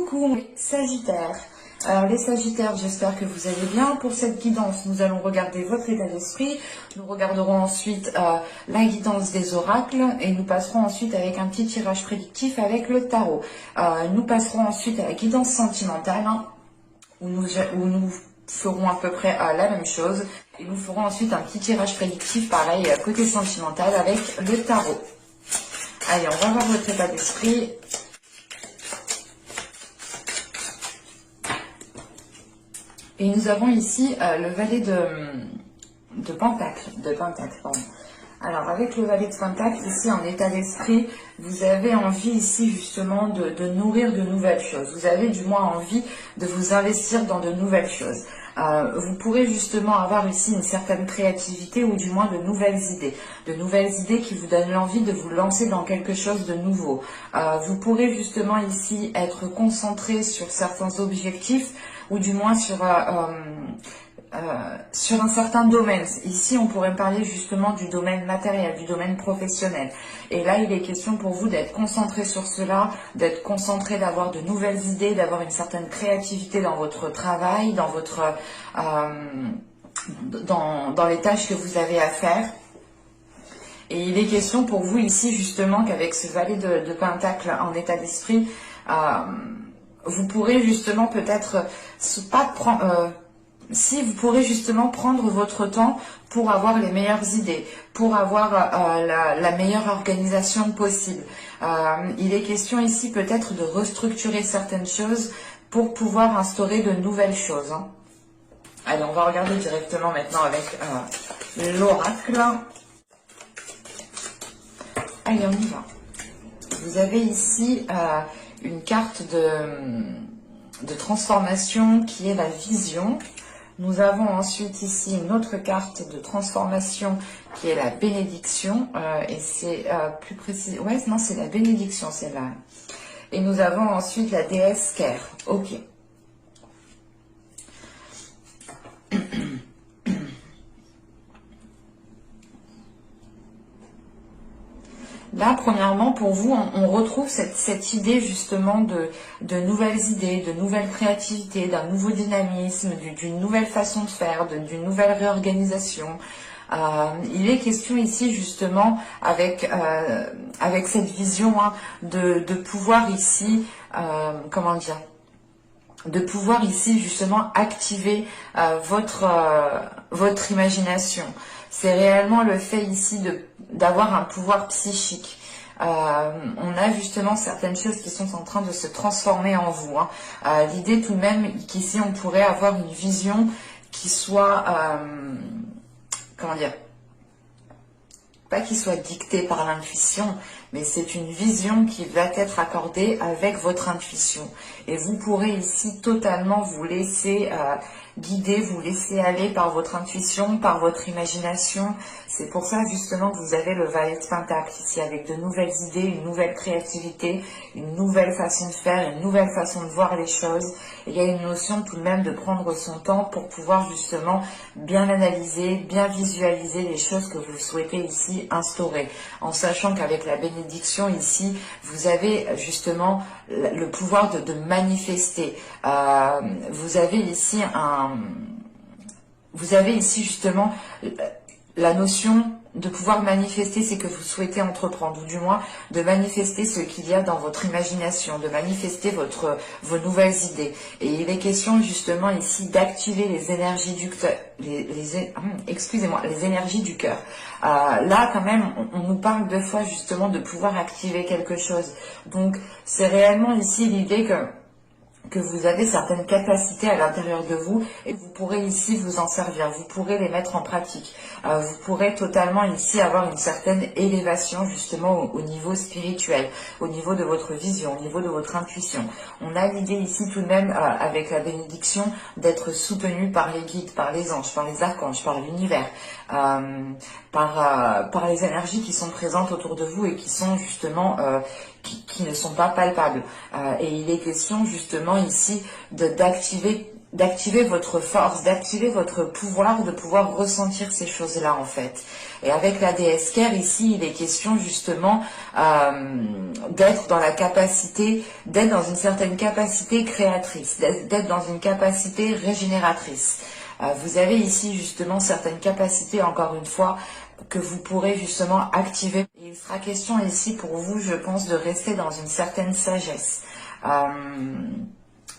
Coucou Sagittaire. Alors les Sagittaires, j'espère que vous allez bien. Pour cette guidance, nous allons regarder votre état d'esprit. Nous regarderons ensuite la guidance des oracles et nous passerons ensuite avec un petit tirage prédictif avec le tarot. Nous passerons ensuite à la guidance sentimentale où nous ferons à peu près la même chose. Et nous ferons ensuite un petit tirage prédictif pareil côté sentimental avec le tarot. Allez, on va voir votre état d'esprit. Et nous avons ici le valet de Pentacle. Pardon. Alors, avec le valet de Pentacle, ici en état d'esprit, vous avez envie ici justement de nourrir de nouvelles choses. Vous avez du moins envie de vous investir dans de nouvelles choses. Vous pourrez justement avoir ici une certaine créativité ou du moins de nouvelles idées. De nouvelles idées qui vous donnent l'envie de vous lancer dans quelque chose de nouveau. Vous pourrez justement ici être concentré sur certains objectifs ou du moins sur un certain domaine. Ici, on pourrait parler justement du domaine matériel, du domaine professionnel. Et là, il est question pour vous d'être concentré sur cela, d'être concentré, d'avoir de nouvelles idées, d'avoir une certaine créativité dans votre travail, dans votre dans les tâches que vous avez à faire. Et il est question pour vous ici justement qu'avec ce valet de Pentacle en état d'esprit, vous pourrez justement peut-être si vous pourrez justement prendre votre temps pour avoir les meilleures idées, pour avoir la meilleure organisation possible. Il est question ici peut-être de restructurer certaines choses pour pouvoir instaurer de nouvelles choses. Allez, on va regarder directement maintenant avec l'oracle. Allez, on y va. Vous avez ici une carte de transformation qui est la vision. Nous avons ensuite ici une autre carte de transformation qui est la bénédiction. Et c'est plus précis. Ouais, non, c'est la bénédiction, celle-là. Et nous avons ensuite la déesse Ker. Ok. Là, premièrement, pour vous, on retrouve cette idée justement de nouvelles idées, de nouvelles créativités, d'un nouveau dynamisme, d'une nouvelle façon de faire, d'une nouvelle réorganisation. Il est question ici justement avec cette vision de pouvoir ici, comment dire, de pouvoir ici justement activer votre imagination. C'est réellement le fait ici d'avoir un pouvoir psychique. On a justement certaines choses qui sont en train de se transformer en vous. L'idée tout de même qu'ici on pourrait avoir une vision qui soit, comment dire, pas qui soit dictée par l'intuition, mais c'est une vision qui va être accordée avec votre intuition. Et vous pourrez ici totalement vous laisser guider, vous laisser aller par votre intuition, par votre imagination. C'est pour ça justement que vous avez le valet de Pentacle ici, avec de nouvelles idées, une nouvelle créativité, une nouvelle façon de faire, une nouvelle façon de voir les choses. Et il y a une notion tout de même de prendre son temps pour pouvoir justement bien analyser, bien visualiser les choses que vous souhaitez ici instaurer. En sachant qu'avec la bénédiction ici, vous avez justement le pouvoir de manifester. Vous avez ici justement la notion de pouvoir manifester ce que vous souhaitez entreprendre, ou du moins de manifester ce qu'il y a dans votre imagination, de manifester vos nouvelles idées. Et il est question justement ici d'activer les énergies du cœur, les énergies du cœur. Là quand même, on nous parle deux fois justement de pouvoir activer quelque chose. Donc c'est réellement ici l'idée que vous avez certaines capacités à l'intérieur de vous et vous pourrez ici vous en servir, vous pourrez les mettre en pratique. Vous pourrez totalement ici avoir une certaine élévation justement au niveau spirituel, au niveau de votre vision, au niveau de votre intuition. On a l'idée ici tout de même avec la bénédiction d'être soutenu par les guides, par les anges, par les archanges, par l'univers, par les énergies qui sont présentes autour de vous et qui sont justement qui ne sont pas palpables. Et il est question justement ici d'activer d'activer votre force, d'activer votre pouvoir, de pouvoir ressentir ces choses-là en fait. Et avec la déesse Care, ici, il est question justement d'être dans la capacité, d'être dans une certaine capacité créatrice, d'être dans une capacité régénératrice. Vous avez ici justement certaines capacités, encore une fois, que vous pourrez justement activer. Et il sera question ici pour vous, je pense, de rester dans une certaine sagesse.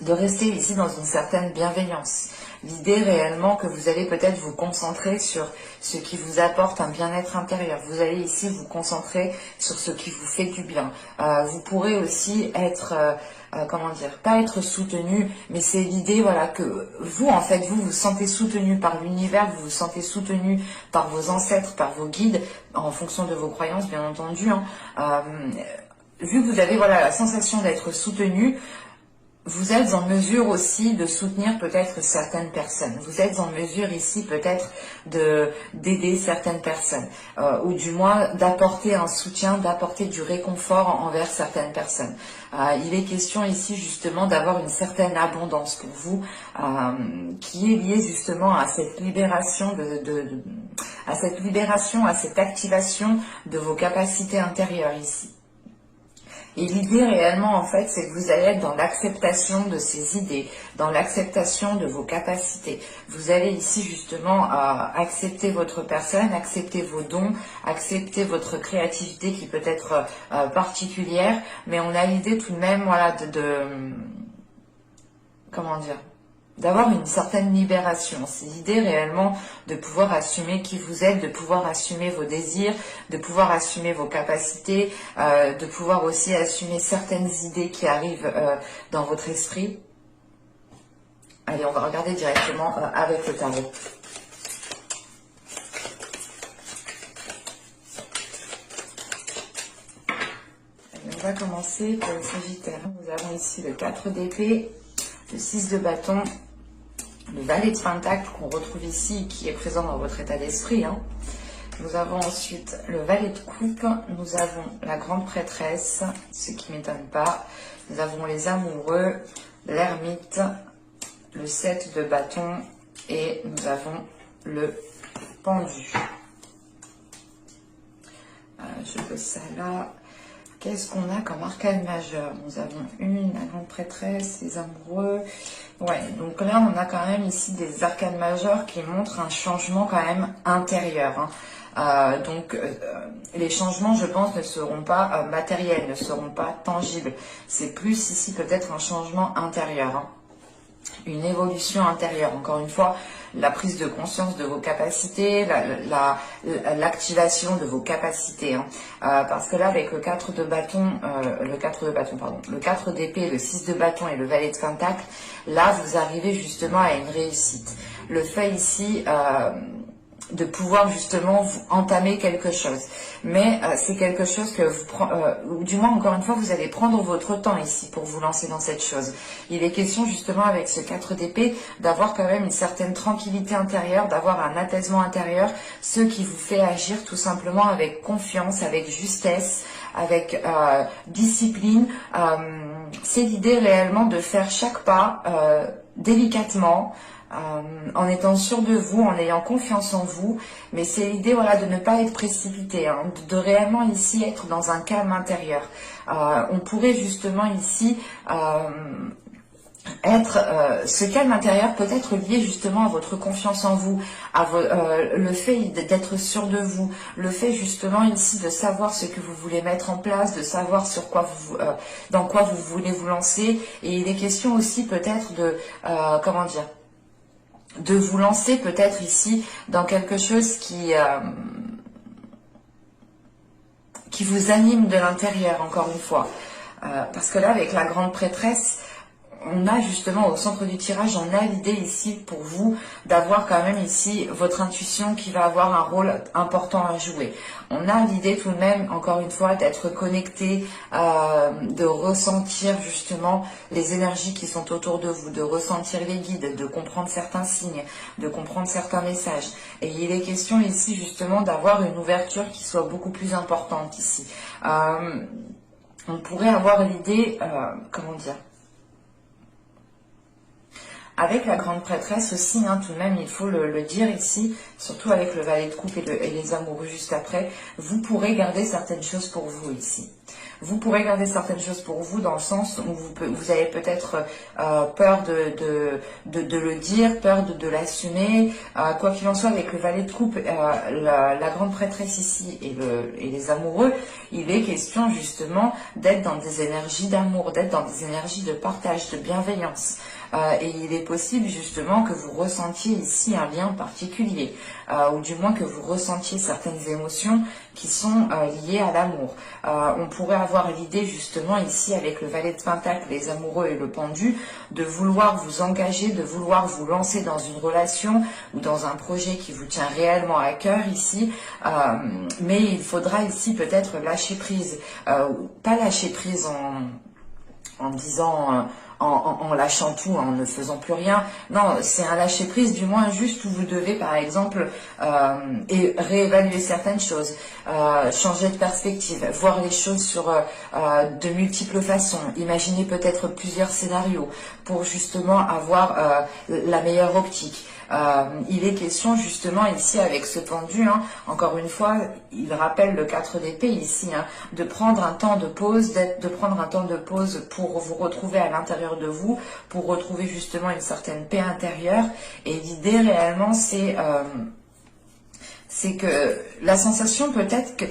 De rester ici dans une certaine bienveillance. L'idée réellement que vous allez peut-être vous concentrer sur ce qui vous apporte un bien-être intérieur. Vous allez ici vous concentrer sur ce qui vous fait du bien. Vous pourrez aussi être, comment dire, pas être soutenu, mais c'est l'idée, voilà, que vous, en fait, vous vous sentez soutenu par l'univers, vous vous sentez soutenu par vos ancêtres, par vos guides, en fonction de vos croyances, bien entendu. Vu que vous avez, voilà, la sensation d'être soutenu, vous êtes en mesure aussi de soutenir peut-être certaines personnes. Vous êtes en mesure ici peut-être d'aider certaines personnes, ou du moins d'apporter un soutien, d'apporter du réconfort envers certaines personnes. Il est question ici justement d'avoir une certaine abondance pour vous, qui est liée justement à cette libération à cette activation de vos capacités intérieures ici. Et l'idée réellement, en fait, c'est que vous allez être dans l'acceptation de ces idées, dans l'acceptation de vos capacités. Vous allez ici justement accepter votre personne, accepter vos dons, accepter votre créativité qui peut être particulière, mais on a l'idée tout de même, voilà, comment dire, d'avoir une certaine libération. C'est l'idée réellement de pouvoir assumer qui vous êtes, de pouvoir assumer vos désirs, de pouvoir assumer vos capacités, de pouvoir aussi assumer certaines idées qui arrivent dans votre esprit. Allez, on va regarder directement avec le tarot. Allez, on va commencer pour le Sagittaire. Nous avons ici le 4 d'épée, le 6 de bâton, le valet de pentacle qu'on retrouve ici, qui est présent dans votre état d'esprit. Nous avons ensuite le valet de coupe, nous avons la grande prêtresse, ce qui ne m'étonne pas. Nous avons les amoureux, l'ermite, le 7 de bâton et nous avons le pendu. Je pose ça là. Qu'est-ce qu'on a comme arcane majeur? Nous avons la grande prêtresse, les amoureux. Ouais, donc là, on a quand même ici des arcanes majeures qui montrent un changement quand même intérieur. Les changements, je pense, ne seront pas matériels, ne seront pas tangibles. C'est plus ici peut-être un changement intérieur. Une évolution intérieure, encore une fois, la prise de conscience de vos capacités, l'activation de vos capacités. Parce que là, avec le 4 de bâton, le 4 d'épée, le 6 de bâton et le valet de pentacle, là, vous arrivez justement à une réussite. Le fait ici de pouvoir justement vous entamer quelque chose. Mais c'est quelque chose que ou du moins encore une fois, vous allez prendre votre temps ici pour vous lancer dans cette chose. Il est question justement avec ce 4 d'épée d'avoir quand même une certaine tranquillité intérieure, d'avoir un apaisement intérieur, ce qui vous fait agir tout simplement avec confiance, avec justesse, avec discipline. C'est l'idée réellement de faire chaque pas délicatement, en étant sûr de vous, en ayant confiance en vous, mais c'est l'idée, voilà, de ne pas être précipité, de réellement ici être dans un calme intérieur. On pourrait justement ici ce calme intérieur peut être lié justement à votre confiance en vous, à le fait d'être sûr de vous, le fait justement ici de savoir ce que vous voulez mettre en place, de savoir sur quoi dans quoi vous voulez vous lancer. Et il est question aussi peut-être de comment dire, de vous lancer peut-être ici dans quelque chose qui vous anime de l'intérieur, encore une fois. Parce que là, avec la grande prêtresse, on a justement au centre du tirage, on a l'idée ici pour vous d'avoir quand même ici votre intuition qui va avoir un rôle important à jouer. On a l'idée tout de même, encore une fois, d'être connecté, de ressentir justement les énergies qui sont autour de vous, de ressentir les guides, de comprendre certains signes, de comprendre certains messages. Et il est question ici justement d'avoir une ouverture qui soit beaucoup plus importante ici. On pourrait avoir l'idée, comment dire, Avec la grande prêtresse aussi, hein, tout de même, il faut le dire ici, surtout avec le valet de coupe et les amoureux juste après, vous pourrez garder certaines choses pour vous ici. Vous pourrez garder certaines choses pour vous dans le sens où vous avez peut-être peur de le dire, peur de l'assumer. Quoi qu'il en soit, avec le valet de coupe, la grande prêtresse ici et les amoureux, il est question justement d'être dans des énergies d'amour, d'être dans des énergies de partage, de bienveillance. Et il est possible justement que vous ressentiez ici un lien particulier, ou du moins que vous ressentiez certaines émotions qui sont liées à l'amour. On pourrait avoir l'idée justement ici avec le valet de pentacle, les amoureux et le pendu, de vouloir vous engager, de vouloir vous lancer dans une relation ou dans un projet qui vous tient réellement à cœur ici, mais il faudra ici peut-être lâcher prise, pas lâcher prise en disant... en lâchant tout, en ne faisant plus rien. Non, c'est un lâcher prise, du moins juste où vous devez, par exemple, réévaluer certaines choses, changer de perspective, voir les choses sur de multiples façons, imaginer peut-être plusieurs scénarios pour justement avoir la meilleure optique. Il est question justement ici avec ce pendu, hein, encore une fois, il rappelle le 4 d'épée ici, hein, de prendre un temps de pause, pour vous retrouver à l'intérieur de vous, pour retrouver justement une certaine paix intérieure. Et l'idée réellement, c'est que la sensation peut-être que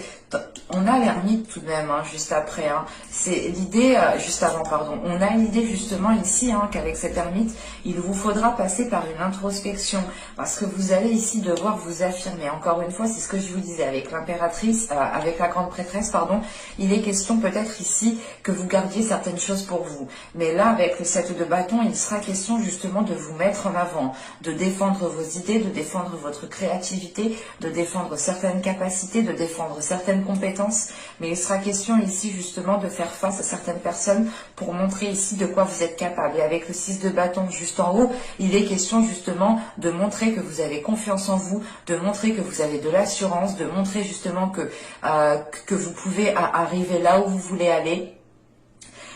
on a l'ermite tout de même, hein, juste après. Hein. C'est l'idée, juste avant, pardon. On a l'idée justement ici hein, qu'avec cet ermite, il vous faudra passer par une introspection parce que vous allez ici devoir vous affirmer. Encore une fois, c'est ce que je vous disais avec l'impératrice, avec la grande prêtresse, pardon. Il est question peut-être ici que vous gardiez certaines choses pour vous. Mais là, avec le 7 de bâton, il sera question justement de vous mettre en avant, de défendre vos idées, de défendre votre créativité, de défendre certaines capacités, de défendre certaines compétences, mais il sera question ici justement de faire face à certaines personnes pour montrer ici de quoi vous êtes capable. Et avec le 6 de bâton juste en haut, il est question justement de montrer que vous avez confiance en vous, de montrer que vous avez de l'assurance, de montrer justement que vous pouvez arriver là où vous voulez aller.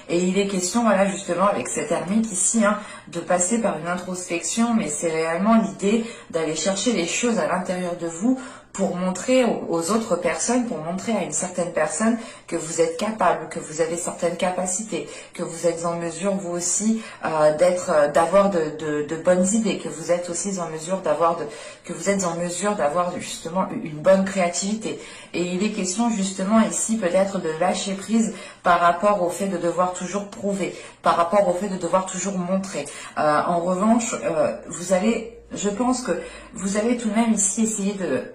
Et il est question, voilà, justement, avec cet ermite ici, hein, de passer par une introspection, mais c'est réellement l'idée d'aller chercher les choses à l'intérieur de vous pour montrer aux autres personnes, pour montrer à une certaine personne que vous êtes capable, que vous avez certaines capacités, que vous êtes en mesure, vous aussi, d'avoir de bonnes idées, que vous êtes aussi en mesure d'avoir justement une bonne créativité. Et il est question justement ici peut-être de lâcher prise par rapport au fait de devoir toujours prouver, par rapport au fait de devoir toujours montrer. En revanche, je pense que vous allez tout de même ici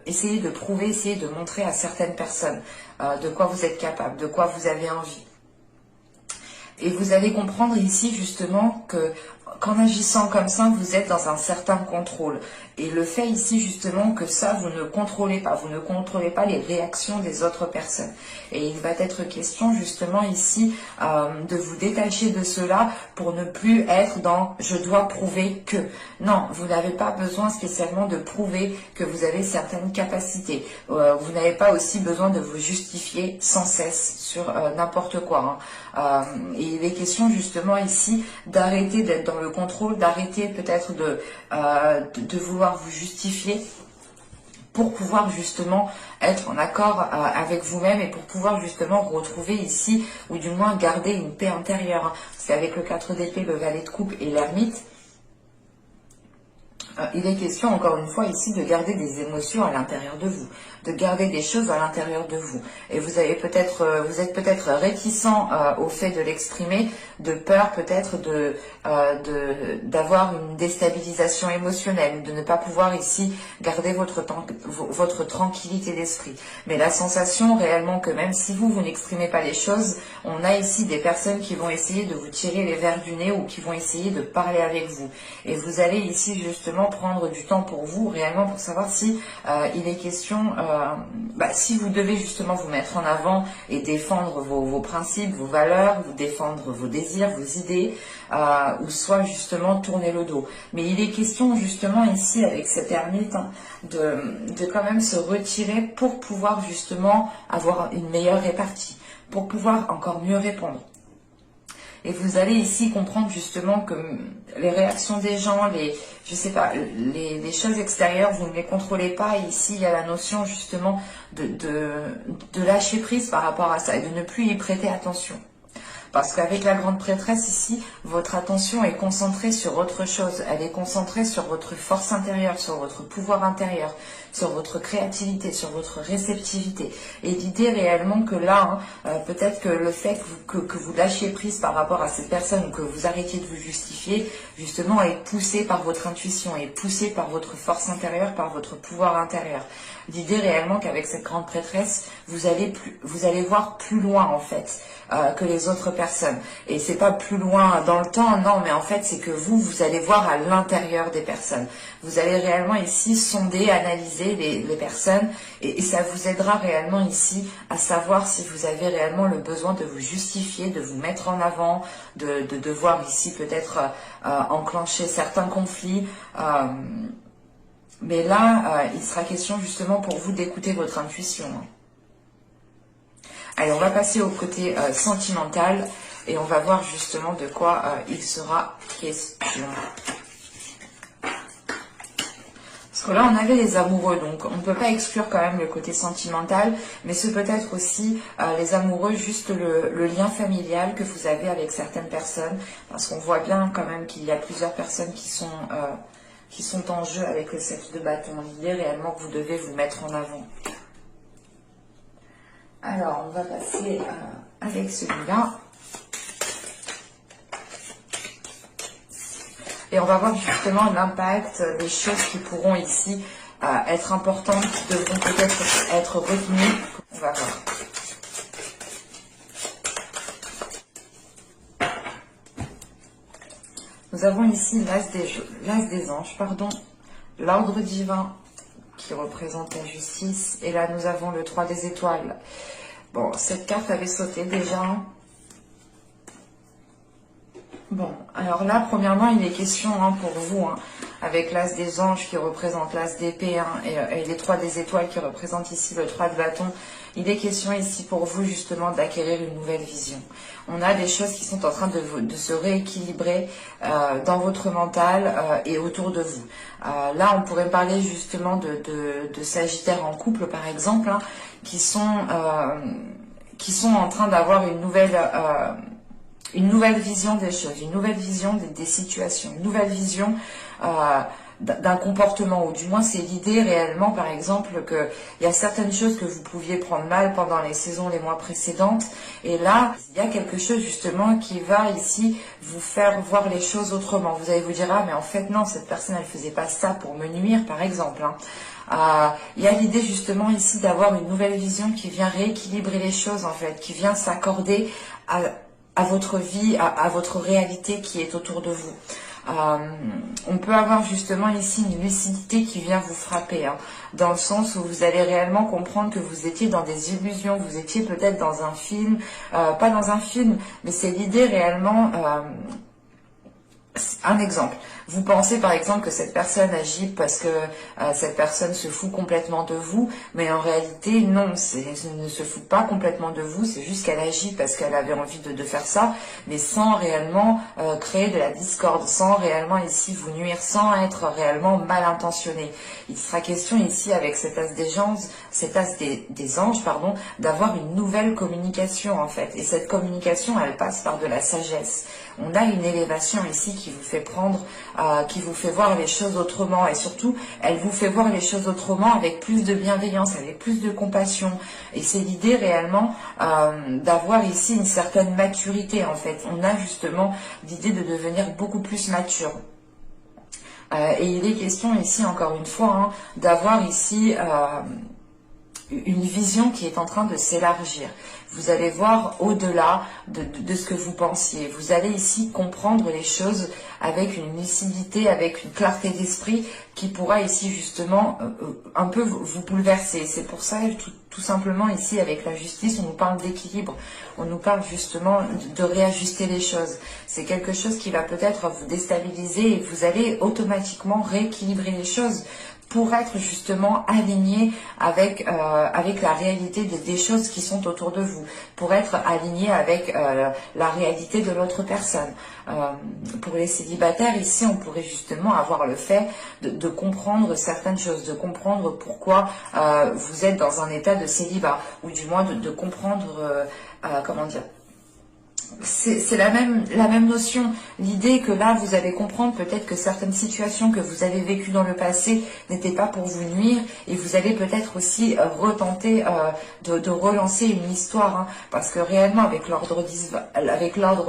essayer de prouver, essayer de montrer à certaines personnes de quoi vous êtes capable, de quoi vous avez envie. Et vous allez comprendre ici justement que qu'en agissant comme ça, vous êtes dans un certain contrôle. Et le fait ici justement que ça, vous ne contrôlez pas les réactions des autres personnes. Et il va être question justement ici de vous détacher de cela pour ne plus être dans « je dois prouver que ». Non, vous n'avez pas besoin spécialement de prouver que vous avez certaines capacités. Vous n'avez pas aussi besoin de vous justifier sans cesse sur n'importe quoi. Hein. Et il est question justement ici d'arrêter d'être dans le contrôle, d'arrêter peut-être de vouloir vous justifier pour pouvoir justement être en accord avec vous-même et pour pouvoir justement retrouver ici, ou du moins garder une paix intérieure. C'est avec le 4 d'épée, le valet de coupe et l'ermite. Il est question encore une fois ici de garder des émotions à l'intérieur de vous, de garder des choses à l'intérieur de vous. Et vous êtes peut-être réticent au fait de l'exprimer, de peur peut-être d'avoir une déstabilisation émotionnelle, de ne pas pouvoir ici garder votre tranquillité d'esprit. Mais la sensation réellement que même si vous n'exprimez pas les choses, on a ici des personnes qui vont essayer de vous tirer les verres du nez ou qui vont essayer de parler avec vous. Et vous allez ici justement prendre du temps pour vous réellement pour savoir si il est question, si vous devez justement vous mettre en avant et défendre vos principes, vos valeurs, vous défendre vos désirs, vos idées, ou soit justement tourner le dos. Mais il est question justement ici avec cet ermite de quand même se retirer pour pouvoir justement avoir une meilleure répartie, pour pouvoir encore mieux répondre. et vous allez ici comprendre justement que les réactions des gens, je sais pas, les choses extérieures, vous ne les contrôlez pas. Et ici, il y a la notion justement de lâcher prise par rapport à ça et de ne plus y prêter attention. Parce qu'avec la grande prêtresse ici, votre attention est concentrée sur autre chose. Elle est concentrée sur votre force intérieure, sur votre pouvoir intérieur, sur votre créativité, sur votre réceptivité. Et l'idée réellement que là, peut-être que le fait que vous lâchiez prise par rapport à cette personne ou que vous arrêtiez de vous justifier, justement, est poussé par votre intuition, est poussé par votre force intérieure, par votre pouvoir intérieur. L'idée réellement qu'avec cette grande prêtresse, vous allez voir plus loin en fait que les autres personnes. Et c'est pas plus loin dans le temps, non, mais en fait c'est que vous allez voir à l'intérieur des personnes. Vous allez réellement ici sonder, analyser les personnes et ça vous aidera réellement ici à savoir si vous avez réellement le besoin de vous justifier, de vous mettre en avant, de devoir ici peut-être enclencher certains conflits. Mais là, il sera question justement pour vous d'écouter votre intuition. Allez, on va passer au côté sentimental et on va voir justement de quoi il sera question. Parce que là, on avait les amoureux, donc on ne peut pas exclure quand même le côté sentimental, mais ce peut être aussi les amoureux, juste le lien familial que vous avez avec certaines personnes, parce qu'on voit bien quand même qu'il y a plusieurs personnes qui sont en jeu avec le 7 de bâton. L'idée réellement que vous devez vous mettre en avant. Alors, on va passer avec celui-là. Et on va voir justement l'impact des choses qui pourront ici être importantes, qui devront peut-être être retenues. On va voir. Nous avons ici l'as des anges, l'ordre divin qui représente la justice. Et là, nous avons le 3 des étoiles. Bon, cette carte avait sauté déjà. Bon, alors là, premièrement, il est question pour vous, avec l'as des anges qui représente l'as d'épée et les 3 des étoiles qui représentent ici le 3 de bâton. Il est question ici pour vous justement d'acquérir une nouvelle vision. On a des choses qui sont en train de se rééquilibrer dans votre mental et autour de vous. Là, on pourrait parler justement de Sagittaires en couple, par exemple, qui sont en train d'avoir une nouvelle vision des choses, une nouvelle vision des situations, une nouvelle vision d'un comportement, ou du moins c'est l'idée réellement, par exemple, qu'il y a certaines choses que vous pouviez prendre mal pendant les saisons, les mois précédentes, et là, il y a quelque chose justement qui va ici vous faire voir les choses autrement. Vous allez vous dire, ah mais en fait non, cette personne elle faisait pas ça pour me nuire, par exemple. Il y a l'idée justement ici d'avoir une nouvelle vision qui vient rééquilibrer les choses en fait, qui vient s'accorder à votre vie, à votre réalité qui est autour de vous. On peut avoir justement ici une lucidité qui vient vous frapper, dans le sens où vous allez réellement comprendre que vous étiez dans des illusions, vous étiez peut-être dans un film, pas dans un film, mais c'est l'idée réellement. Un exemple, vous pensez par exemple que cette personne agit parce que cette personne se fout complètement de vous, mais en réalité non, elle ne se fout pas complètement de vous, c'est juste qu'elle agit parce qu'elle avait envie de faire ça, mais sans réellement créer de la discorde, sans réellement ici vous nuire, sans être réellement mal intentionné. Il sera question ici avec cet as des anges, d'avoir une nouvelle communication en fait, et cette communication elle passe par de la sagesse. On a une élévation ici qui vous fait qui vous fait voir les choses autrement, et surtout, elle vous fait voir les choses autrement avec plus de bienveillance, avec plus de compassion. Et c'est l'idée réellement d'avoir ici une certaine maturité en fait. On a justement l'idée de devenir beaucoup plus mature. Et il est question ici, encore une fois, d'avoir ici une vision qui est en train de s'élargir. Vous allez voir au-delà de ce que vous pensiez. Vous allez ici comprendre les choses avec une lucidité, avec une clarté d'esprit qui pourra ici justement un peu vous bouleverser. C'est pour ça, tout simplement ici avec la justice, on nous parle d'équilibre. On nous parle justement de réajuster les choses. C'est quelque chose qui va peut-être vous déstabiliser et vous allez automatiquement rééquilibrer les choses. pour être justement aligné avec avec la réalité des choses qui sont autour de vous, pour être aligné avec la réalité de l'autre personne. Pour les célibataires, ici, on pourrait justement avoir le fait de comprendre certaines choses, de comprendre pourquoi vous êtes dans un état de célibat, ou du moins de comprendre, comment dire, c'est la même notion. L'idée que là, vous allez comprendre peut-être que certaines situations que vous avez vécues dans le passé n'étaient pas pour vous nuire, et vous allez peut-être aussi retenter de relancer une histoire, hein, parce que réellement, avec l'ordre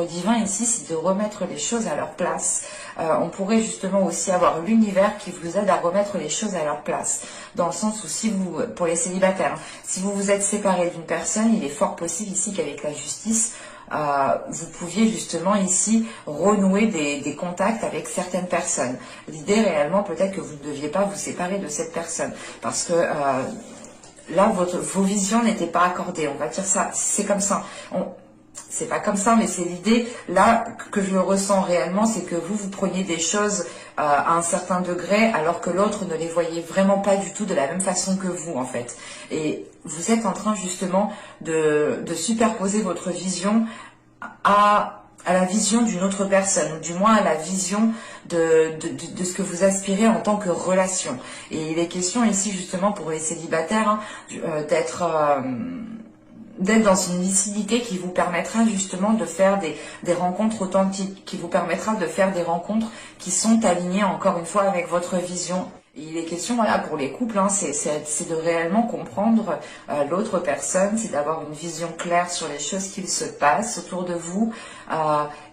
divin ici, c'est de remettre les choses à leur place. On pourrait justement aussi avoir l'univers qui vous aide à remettre les choses à leur place, dans le sens où si vous, pour les célibataires, hein, si vous vous êtes séparé d'une personne, il est fort possible ici qu'avec la justice, vous pouviez justement ici renouer des contacts avec certaines personnes. L'idée réellement peut-être que vous ne deviez pas vous séparer de cette personne, parce que là vos visions n'étaient pas accordées, on va dire ça, c'est comme ça. C'est pas comme ça, mais c'est l'idée là que je le ressens réellement, c'est que vous preniez des choses à un certain degré, alors que l'autre ne les voyait vraiment pas du tout de la même façon que vous, en fait. Et vous êtes en train justement de superposer votre vision à la vision d'une autre personne, ou du moins à la vision de ce que vous aspirez en tant que relation. Et il est question ici justement pour les célibataires, hein, d'être dans une lucidité qui vous permettra justement de faire des rencontres authentiques, qui vous permettra de faire des rencontres qui sont alignées encore une fois avec votre vision. Et il est question, voilà, pour les couples, hein, c'est de réellement comprendre l'autre personne, c'est d'avoir une vision claire sur les choses qui se passent autour de vous,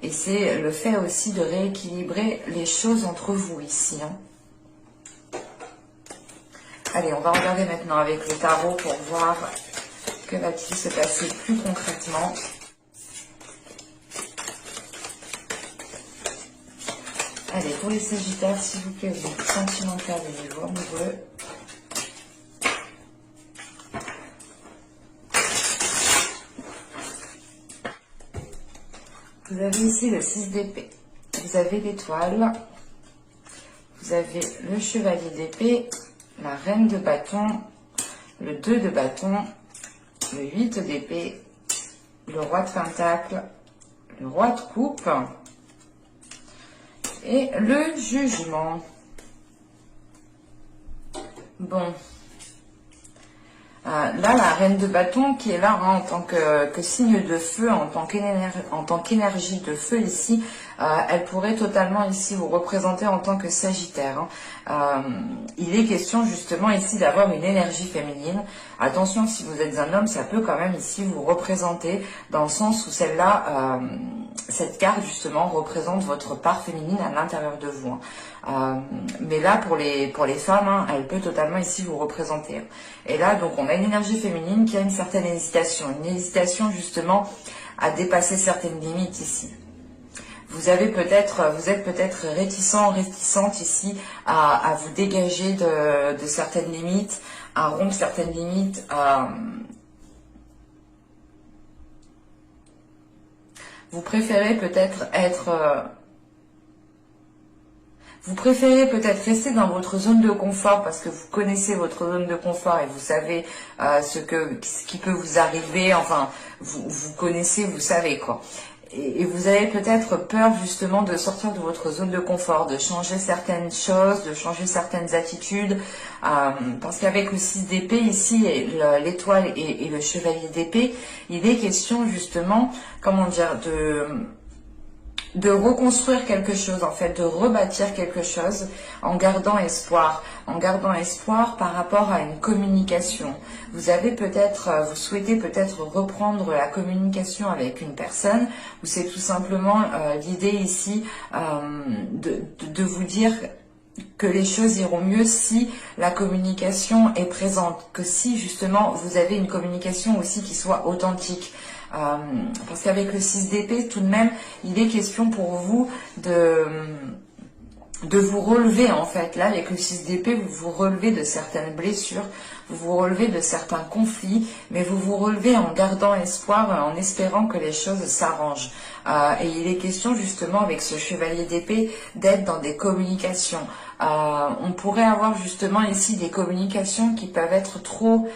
et c'est le fait aussi de rééquilibrer les choses entre vous ici, hein. Allez, on va regarder maintenant avec le tarot pour voir que va-t-il se passer plus concrètement. Allez, pour les Sagittaires, s'il vous plaît, vous êtes sentimental et niveau amoureux. Vous avez ici le 6 d'épée. Vous avez l'étoile. Vous avez le chevalier d'épée, la reine de bâton, le 2 de bâton, le 8 d'épée, le roi de pentacle, le roi de coupe et le jugement. Bon. Là, la reine de bâton qui est là, hein, en tant que signe de feu, en tant qu'énergie de feu ici, elle pourrait totalement ici vous représenter en tant que Sagittaire, hein. Il est question justement ici d'avoir une énergie féminine. Attention, si vous êtes un homme, ça peut quand même ici vous représenter, dans le sens où celle-là, cette carte justement représente votre part féminine à l'intérieur de vous, hein. Mais là, pour les femmes, hein, elle peut totalement ici vous représenter. Et là, donc, on a une énergie féminine qui a une certaine hésitation justement à dépasser certaines limites ici. Vous êtes peut-être réticente ici à vous dégager de certaines limites, à rompre certaines limites, vous préférez peut-être rester dans votre zone de confort parce que vous connaissez votre zone de confort et vous savez ce qui peut vous arriver, enfin, vous connaissez, vous savez quoi. Et vous avez peut-être peur justement de sortir de votre zone de confort, de changer certaines choses, de changer certaines attitudes, parce qu'avec le 6 d'épée ici, l'étoile et le chevalier d'épée, il est question justement, comment dire, de reconstruire quelque chose, en fait, de rebâtir quelque chose en gardant espoir par rapport à une communication. Vous souhaitez peut-être reprendre la communication avec une personne, ou c'est tout simplement l'idée ici de vous dire que les choses iront mieux si la communication est présente, que si justement vous avez une communication aussi qui soit authentique. Parce qu'avec le 6 d'épée, tout de même, il est question pour vous de vous relever en fait. Là, avec le 6 d'épée, vous vous relevez de certaines blessures, vous vous relevez de certains conflits, mais vous vous relevez en gardant espoir, en espérant que les choses s'arrangent. Et il est question justement avec ce chevalier d'épée d'être dans des communications. On pourrait avoir justement ici des communications qui peuvent être trop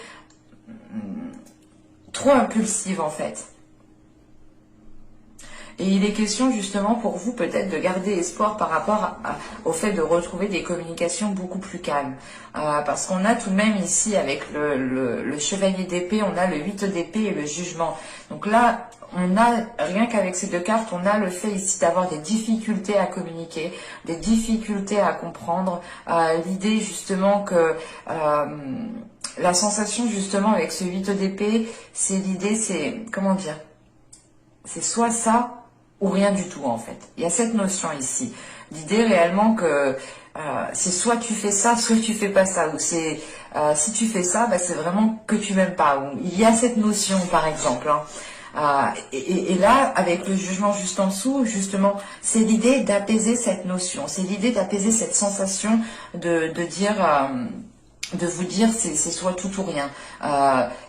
impulsives en fait. Et il est question justement pour vous peut-être de garder espoir par rapport au fait de retrouver des communications beaucoup plus calmes. Parce qu'on a tout de même ici avec le chevalier d'épée, on a le 8 d'épée et le jugement. Donc là, on a, rien qu'avec ces deux cartes, on a le fait ici d'avoir des difficultés à communiquer, des difficultés à comprendre. L'idée justement que... la sensation justement avec ce 8 d'épée, c'est l'idée, c'est... Comment dire? C'est soit ça ou rien du tout en fait. Il y a cette notion ici. L'idée réellement que c'est soit tu fais ça, soit tu fais pas ça. Ou c'est si tu fais ça, bah, c'est vraiment que tu m'aimes pas. Ou il y a cette notion par exemple. Et là, avec le jugement juste en dessous, justement, c'est l'idée d'apaiser cette notion. C'est l'idée d'apaiser cette sensation de dire... de vous dire c'est soit tout ou rien.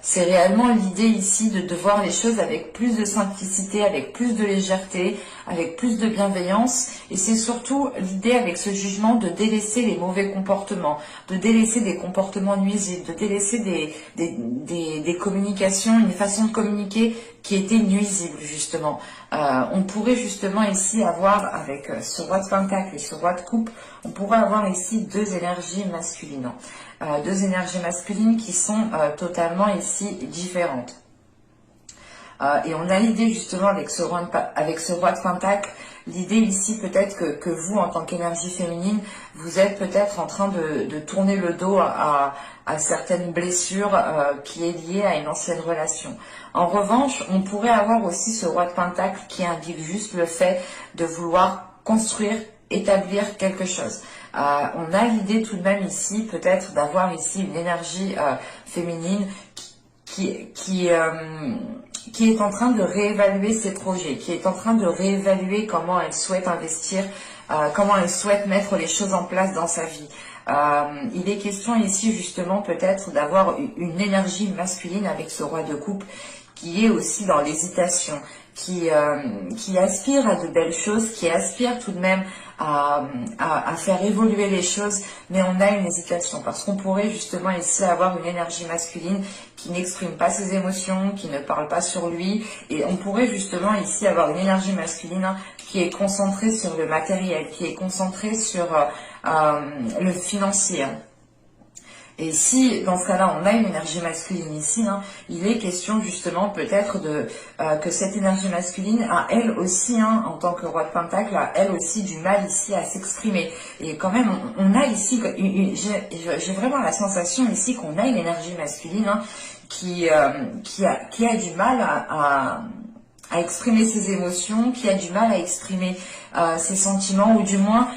C'est réellement l'idée ici de voir les choses avec plus de simplicité, avec plus de légèreté, avec plus de bienveillance. Et c'est surtout l'idée avec ce jugement de délaisser les mauvais comportements, de délaisser des comportements nuisibles, de délaisser des communications, une façon de communiquer qui était nuisible justement. On pourrait justement ici avoir avec ce roi de pentacle et ce roi de coupe, on pourrait avoir ici deux énergies masculines. Deux énergies masculines qui sont totalement ici différentes. Et on a l'idée justement avec ce roi de pentacle, l'idée ici peut-être que vous en tant qu'énergie féminine, vous êtes peut-être en train de tourner le dos à certaines blessures qui est liée à une ancienne relation. En revanche, on pourrait avoir aussi ce roi de pentacle qui indique juste le fait de vouloir construire, établir quelque chose. On a l'idée tout de même ici peut-être d'avoir ici une énergie féminine qui est en train de réévaluer ses projets, qui est en train de réévaluer comment elle souhaite investir, comment elle souhaite mettre les choses en place dans sa vie. Il est question ici justement peut-être d'avoir une énergie masculine avec ce roi de coupe qui est aussi dans l'hésitation, qui aspire à de belles choses, qui aspire tout de même à faire évoluer les choses, mais on a une hésitation parce qu'on pourrait justement ici avoir une énergie masculine qui n'exprime pas ses émotions, qui ne parle pas sur lui, et on pourrait justement ici avoir une énergie masculine qui est concentrée sur le matériel, qui est concentrée sur le financier. Et si, dans ce cas-là, on a une énergie masculine ici, il est question justement peut-être que cette énergie masculine a elle aussi, en tant que roi de pentacle, a elle aussi du mal ici à s'exprimer. Et quand même, on a ici, j'ai vraiment la sensation ici qu'on a une énergie masculine qui a du mal à exprimer ses émotions, qui a du mal à exprimer ses sentiments, ou du moins...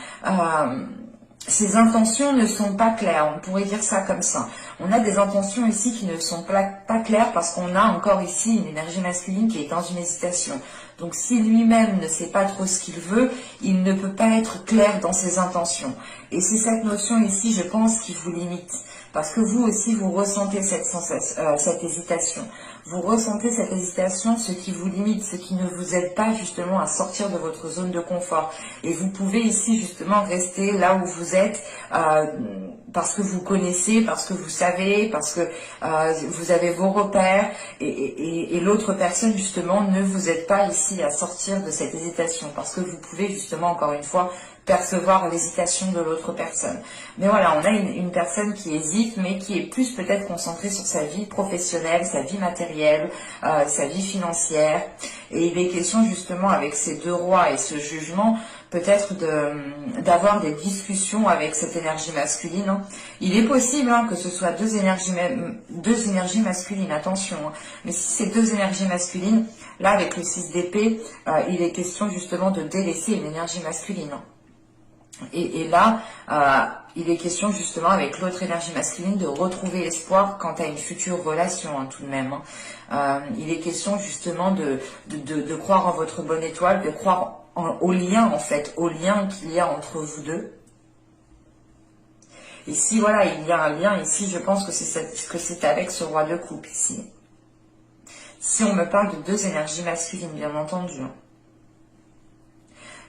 ses intentions ne sont pas claires, on pourrait dire ça comme ça. On a des intentions ici qui ne sont pas claires parce qu'on a encore ici une énergie masculine qui est dans une hésitation. Donc si lui-même ne sait pas trop ce qu'il veut, il ne peut pas être clair dans ses intentions. Et c'est cette notion ici, je pense, qui vous limite. Parce que vous aussi, vous ressentez cette hésitation. Vous ressentez cette hésitation, ce qui vous limite, ce qui ne vous aide pas justement à sortir de votre zone de confort. Et vous pouvez ici justement rester là où vous êtes parce que vous connaissez, parce que vous savez, parce que vous avez vos repères et l'autre personne justement ne vous aide pas ici à sortir de cette hésitation parce que vous pouvez justement encore une fois percevoir l'hésitation de l'autre personne. Mais voilà, on a une personne qui hésite, mais qui est plus peut-être concentrée sur sa vie professionnelle, sa vie matérielle, sa vie financière. Et il est question justement avec ces deux rois et ce jugement, peut-être d'avoir des discussions avec cette énergie masculine. Il est possible que ce soit deux énergies masculines, attention. Mais si c'est deux énergies masculines, là avec le 6 d'épée, il est question justement de délaisser une énergie masculine. Et là, il est question justement avec l'autre énergie masculine de retrouver espoir quant à une future relation tout de même. Il est question justement de croire en votre bonne étoile, de croire au lien en fait, au lien qu'il y a entre vous deux. Ici, voilà, il y a un lien. Ici, je pense que c'est avec ce roi de coupe, ici. Si on me parle de deux énergies masculines, bien entendu.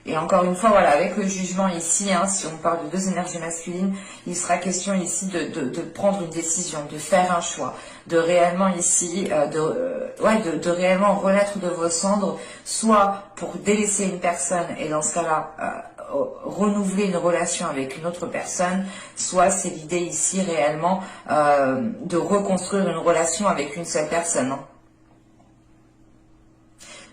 Et encore une fois, voilà, avec le jugement ici, hein, si on parle de deux énergies masculines, il sera question ici de prendre une décision, de faire un choix, de réellement ici, de réellement renaître de vos cendres, soit pour délaisser une personne et dans ce cas-là, renouveler une relation avec une autre personne, soit c'est l'idée ici réellement de reconstruire une relation avec une seule personne. Hein.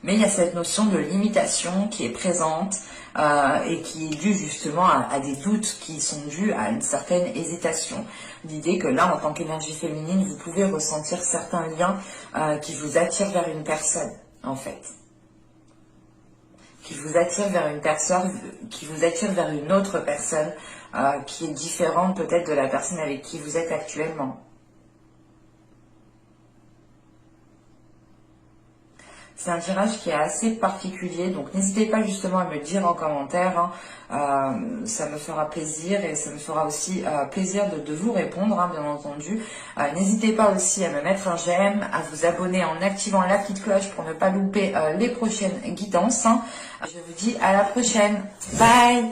Mais il y a cette notion de limitation qui est présente et qui est due justement à des doutes qui sont dus à une certaine hésitation. L'idée que là, en tant qu'énergie féminine, vous pouvez ressentir certains liens qui vous attirent vers une personne, en fait. Qui vous attirent vers une personne, qui vous attirent vers une autre personne qui est différente peut-être de la personne avec qui vous êtes actuellement. C'est un tirage qui est assez particulier, donc n'hésitez pas justement à me le dire en commentaire, hein. Ça me fera plaisir et ça me fera aussi plaisir de vous répondre, hein, bien entendu. N'hésitez pas aussi à me mettre un j'aime, à vous abonner en activant la petite cloche pour ne pas louper les prochaines guidances. Hein. Je vous dis à la prochaine, bye!